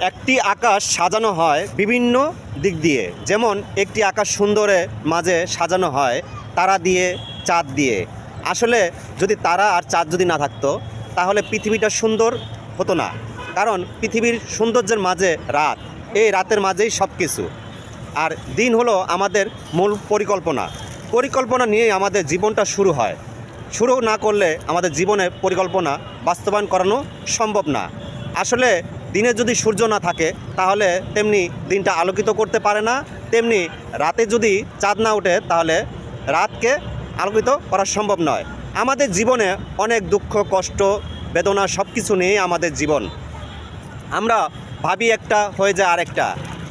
একটি আকাশ সাজানো হয় বিভিন্ন দিক দিয়ে, যেমন একটি আকাশ সুন্দরে মাঝে সাজানো হয় তারা দিয়ে, চাঁদ দিয়ে। আসলে যদি তারা আর চাঁদ যদি না থাকতো তাহলে পৃথিবীটা সুন্দর হতো না, কারণ পৃথিবীর সৌন্দর্যের মাঝে রাত, এই রাতের মাঝেই সব কিছু। আর দিন হলো আমাদের মূল পরিকল্পনা। পরিকল্পনা নিয়েই আমাদের জীবনটা শুরু হয়। শুরু না করলে আমাদের জীবনে পরিকল্পনা বাস্তবায়ন করানো সম্ভব না। আসলে দিনে যদি সূর্য না থাকে তাহলে তেমনি দিনটা আলোকিত করতে পারে না, তেমনি রাতে যদি চাঁদ না ওঠে তাহলে রাতকে আলোকিত করা সম্ভব নয়। আমাদের জীবনে অনেক দুঃখ, কষ্ট, বেদনা সব কিছু নিয়েই আমাদের জীবন। আমরা ভাবি একটা, হয়ে যায় আরেকটা।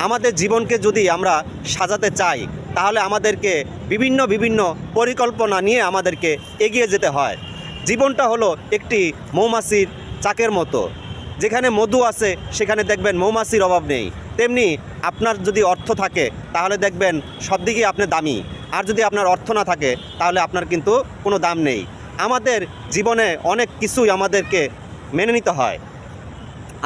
আমাদের জীবনকে যদি আমরা সাজাতে চাই তাহলে আমাদেরকে বিভিন্ন পরিকল্পনা নিয়ে আমাদেরকে এগিয়ে যেতে হয়। জীবনটা হলো একটি মৌমাছির চাকের মতো, যেখানে মধু আছে সেখানে দেখবেন মৌমাছির অভাব নেই। তেমনি আপনার যদি অর্থ থাকে তাহলে দেখবেন সব দিকেই আপনি দামি, আর যদি আপনার অর্থ না থাকে তাহলে আপনার কিন্তু কোনো দাম নেই। আমাদের জীবনে অনেক কিছুই আমাদেরকে মেনে নিতে হয়।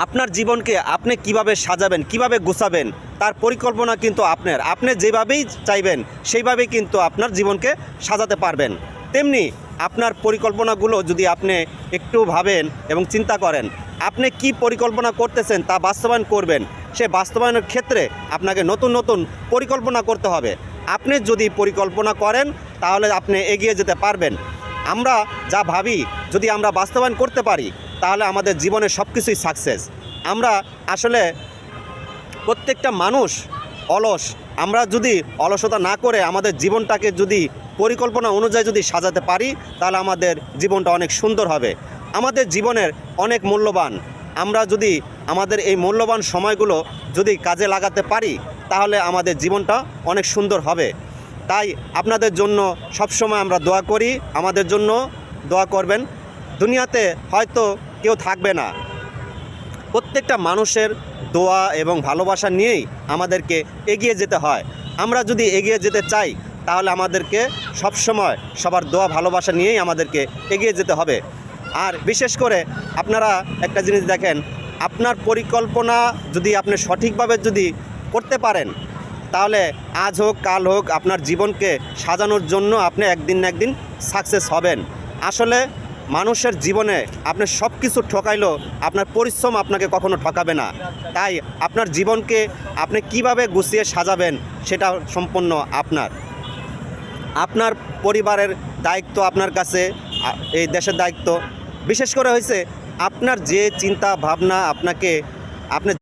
আপনার জীবনকে আপনি কিভাবে সাজাবেন, কিভাবে গোছাবেন, তার পরিকল্পনা কিন্তু আপনার। আপনি যেভাবেই চাইবেন সেইভাবেই কিন্তু আপনার জীবনকে সাজাতে পারবেন। তেমনি আপনার পরিকল্পনাগুলো যদি আপনি একটু ভাবেন এবং চিন্তা করেন, আপনি কি পরিকল্পনা করতেছেন তা বাস্তবায়ন করবেন, সে বাস্তবায়নের ক্ষেত্রে আপনাকে নতুন পরিকল্পনা করতে হবে। আপনি যদি পরিকল্পনা করেন তাহলে আপনি এগিয়ে যেতে পারবেন। আমরা যা ভাবি যদি আমরা বাস্তবায়ন করতে পারি তাহলে আমাদের জীবনের সব কিছুই সাকসেস। আমরা আসলে প্রত্যেকটা মানুষ অলস। আমরা যদি অলসতা না করে আমাদের জীবনটাকে যদি পরিকল্পনা অনুযায়ী যদি সাজাতে পারি তাহলে আমাদের জীবনটা অনেক সুন্দর হবে। আমাদের জীবনের অনেক মূল্যবান। আমরা যদি আমাদের এই মূল্যবান সময়গুলো যদি কাজে লাগাতে পারি তাহলে আমাদের জীবনটা অনেক সুন্দর হবে। তাই আপনাদের জন্য সবসময় আমরা দোয়া করি, আমাদের জন্য দোয়া করবেন। দুনিয়াতে হয়তো কেউ থাকবে না, প্রত্যেকটা মানুষের দোয়া এবং ভালোবাসা নিয়েই আমাদেরকে এগিয়ে যেতে হয়। আমরা যদি এগিয়ে যেতে চাই তাহলে আমাদেরকে সবসময় সবার দোয়া ভালোবাসা নিয়েই আমাদেরকে এগিয়ে যেতে হবে। আর বিশেষ করে আপনারা একটা জিনিস দেখেন, আপনার পরিকল্পনা যদি আপনি সঠিকভাবে যদি করতে পারেন তাহলে আজ হোক কাল হোক আপনার জীবনকে সাজানোর জন্য আপনি একদিন না একদিন সাকসেস হবেন। আসলে মানুষের জীবনে আপনি সব কিছু ঠকাইলেও আপনার পরিশ্রম আপনাকে কখনো ঠকাবে না। তাই আপনার জীবনকে আপনি কিভাবে গুছিয়ে সাজাবেন সেটা সম্পূর্ণ আপনার। আপনার পরিবারের দায়িত্ব আপনার কাছে, এই দেশের দায়িত্ব। বিশেষ করে হয়েছে আপনার যে চিন্তা ভাবনা আপনি